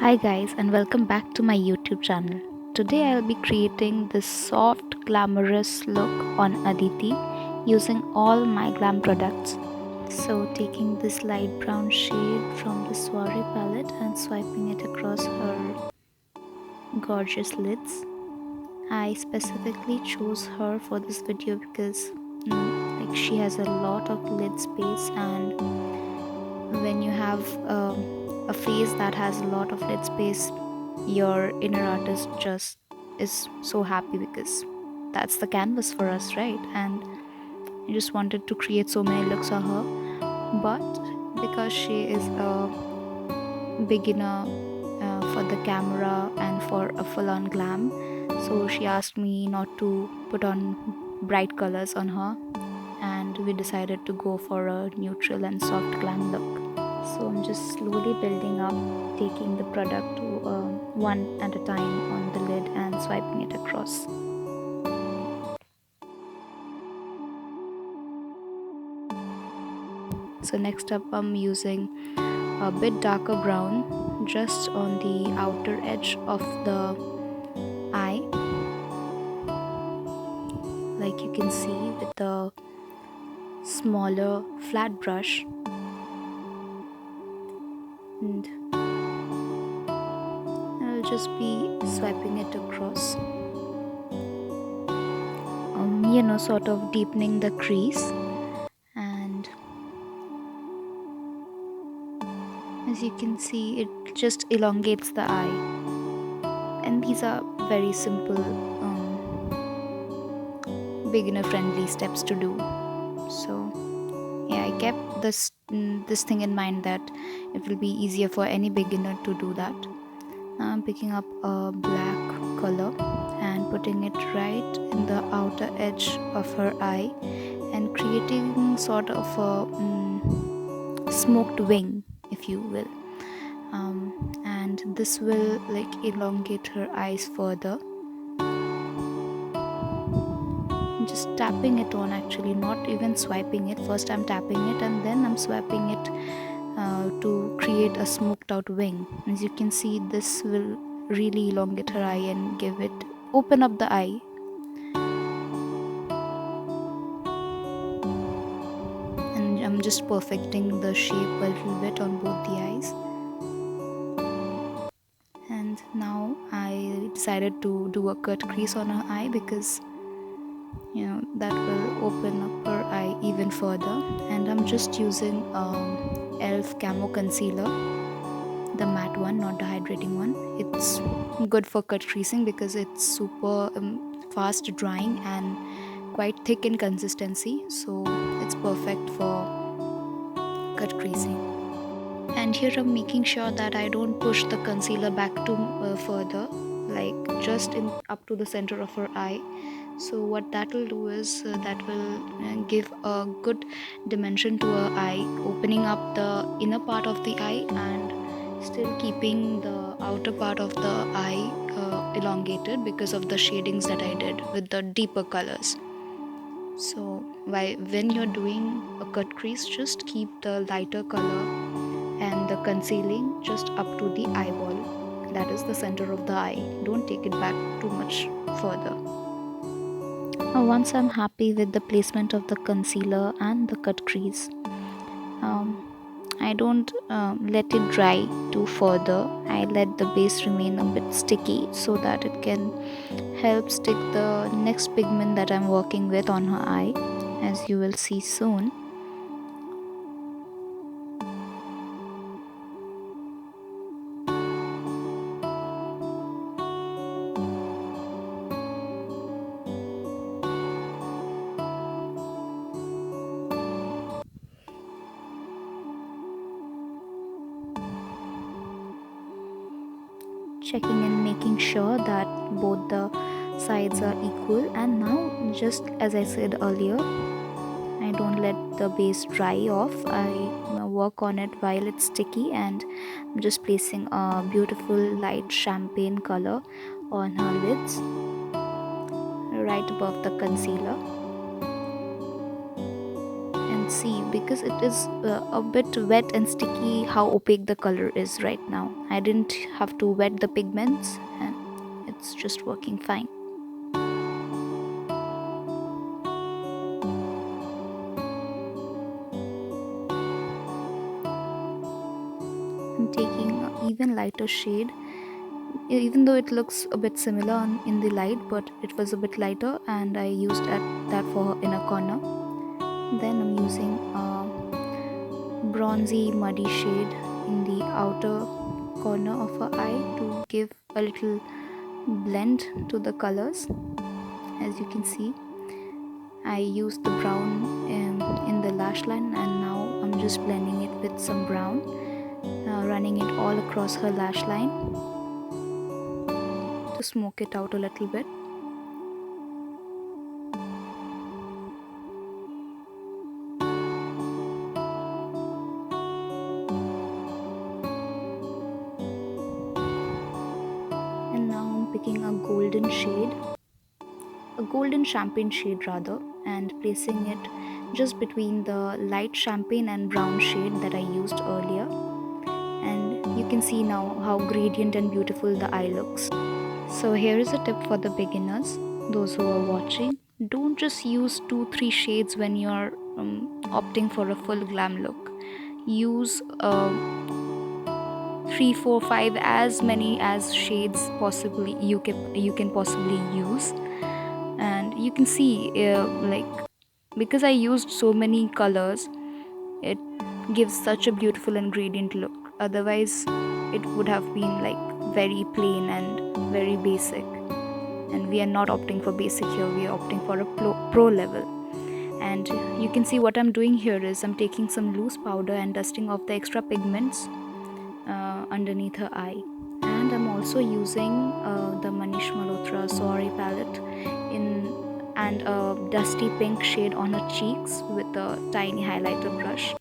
Hi guys and welcome back to my YouTube channel. Today I'll be creating this soft glamorous look on Aditi using all my glam products. So taking this light brown shade from the Soiree palette and swiping it across her gorgeous lids. I specifically chose her for this video because she has a lot of lid space, and when you have a face that has a lot of lid space, your inner artist just is so happy because that's the canvas for us, right? And I just wanted to create so many looks on her, but because she is a beginner for the camera and for a full-on glam, so she asked me not to put on bright colors on her, and we decided to go for a neutral and soft glam look. So I'm just slowly building up, taking the product to one at a time on the lid and swiping it across. So next up I'm using a bit darker brown just on the outer edge of the eye, like you can see with the smaller flat brush, and I'll just be swiping it across, sort of deepening the crease. And as you can see, it just elongates the eye. And these are very simple, beginner friendly steps to do. So yeah, I kept this thing in mind that it will be easier for any beginner to do that. Now I'm picking up a black color and putting it right in the outer edge of her eye and creating sort of a smoked wing, if you will. And this will like elongate her eyes further. Just tapping it on, actually not even swiping it. First I'm tapping it and then I'm swiping it to create a smoked out wing. As you can see, this will really elongate her eye and give it, open up the eye. And I'm just perfecting the shape a little bit on both the eyes. And now I decided to do a cut crease on her eye because that will open up her eye even further. And I'm just using elf camo concealer, the matte one, not the hydrating one. It's good for cut creasing because it's super fast drying and quite thick in consistency, so it's perfect for cut creasing. And here I'm making sure that I don't push the concealer back too further, like just up to the center of her eye. So what that will do is that will give a good dimension to her eye, opening up the inner part of the eye and still keeping the outer part of the eye elongated because of the shadings that I did with the deeper colors. So when you're doing a cut crease, just keep the lighter color and the concealing just up to the eyeball, that is the center of the eye. Don't take it back too much further. Now once I'm happy with the placement of the concealer and the cut crease, I don't let it dry too further. I let the base remain a bit sticky so that it can help stick the next pigment that I'm working with on her eye, as you will see soon. Checking and making sure that both the sides are equal. And now, just as I said earlier, I don't let the base dry off. I work on it while it's sticky, and I'm just placing a beautiful light champagne color on her lids right above the concealer. And can see, because it is a bit wet and sticky, how opaque the color is right now. I didn't have to wet the pigments, and it's just working fine. I'm taking an even lighter shade, even though it looks a bit similar in the light, but it was a bit lighter, and I used that for her inner corner. Then I'm using a bronzy muddy shade in the outer corner of her eye to give a little blend to the colors. As you can see, I used the brown in the lash line, and now I'm just blending it with some brown, running it all across her lash line to smoke it out a little bit. And now I'm picking a golden champagne shade rather, and placing it just between the light champagne and brown shade that I used earlier. And you can see now how gradient and beautiful the eye looks. So here is a tip for the beginners, those who are watching. Don't just use 2-3 shades when you're opting for a full glam look. Use 3, 4, 5, as many as shades possibly you can possibly use. And you can see, like, because I used so many colors, it gives such a beautiful and gradient look. Otherwise, it would have been like very plain and very basic. And we are not opting for basic here, we are opting for a pro level. And you can see what I'm doing here is I'm taking some loose powder and dusting off the extra pigments underneath her eye. And I'm also using the Manish Malhotra Soiree palette in and a dusty pink shade on her cheeks with a tiny highlighter brush.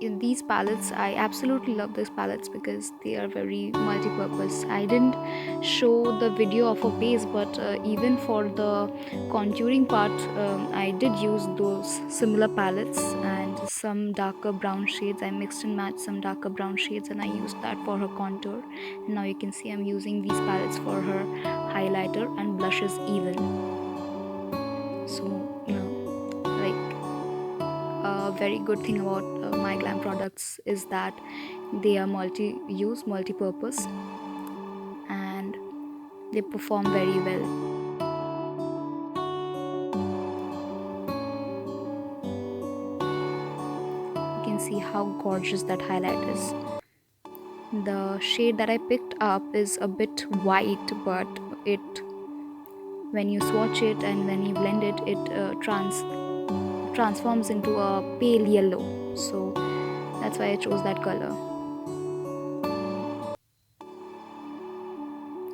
In these palettes, I absolutely love these palettes because they are very multi-purpose. I didn't show the video of a base, but even for the contouring part, I did use those similar palettes and some darker brown shades. I mixed and matched some darker brown shades, and I used that for her contour. And now you can see I'm using these palettes for her highlighter and blushes even. So, like, a very good thing about my glam products is that they are multi-use, multi-purpose, and they perform very well. You can see how gorgeous that highlight is. The shade that I picked up is a bit white, but when you swatch it and when you blend it, it transforms into a pale yellow. So that's why I chose that color.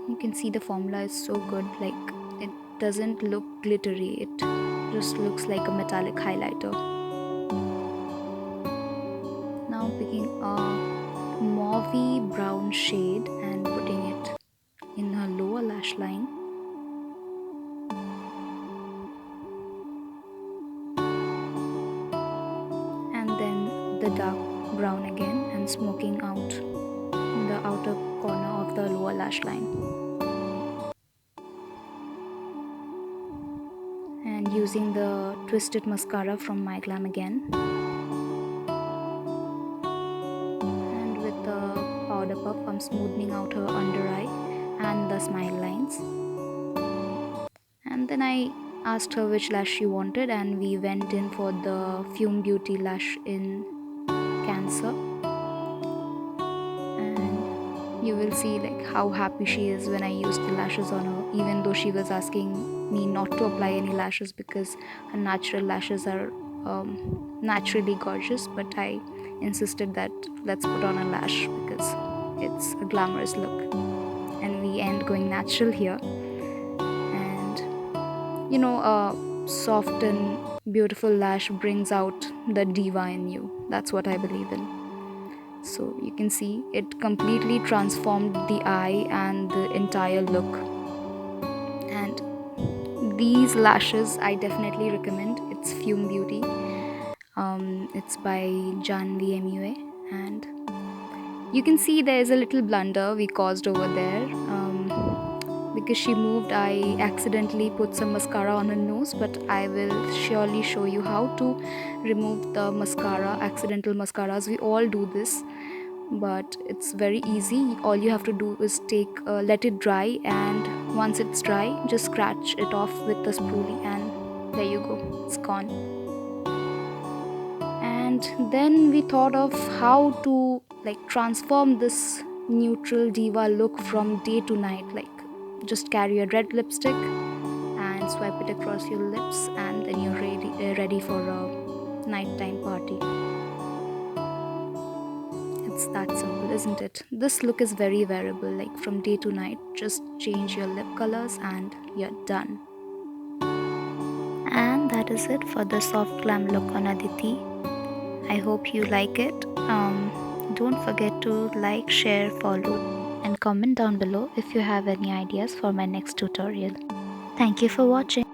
You can see the formula is so good, like, it doesn't look glittery, it just looks like a metallic highlighter. Now I'm picking a mauvey brown shade and putting it in her lower lash line. And then the dark brown again, and smoking out in the outer corner of the lower lash line. And using the twisted mascara from My Glam again. And with the powder puff, I'm smoothing out her under eye and the smile lines. And then I asked her which lash she wanted, and we went in for the Fume Beauty lash in Cancer. And you will see like how happy she is when I used the lashes on her, even though she was asking me not to apply any lashes because her natural lashes are naturally gorgeous. But I insisted that let's put on a lash because it's a glamorous look, and we end going natural here. And a soft and beautiful lash brings out the diva in you. That's what I believe in. So you can see it completely transformed the eye and the entire look. And these lashes I definitely recommend. It's Fume Beauty. It's by Janvi MUA, and you can see there is a little blunder we caused over there. Because she moved, I accidentally put some mascara on her nose, but I will surely show you how to remove the mascara, accidental mascaras. We all do this, but it's very easy. All you have to do is let it dry, and once it's dry, just scratch it off with the spoolie, and there you go, it's gone. And then we thought of how to like transform this neutral diva look from day to night. Like, just carry a red lipstick and swipe it across your lips, and then you're ready for a nighttime party. It's that simple, isn't it? This look is very wearable, like from day to night. Just change your lip colors and you're done. And that is it for the soft glam look on Aditi. I hope you like it. Don't forget to like, share, follow, and comment down below if you have any ideas for my next tutorial. Thank you for watching.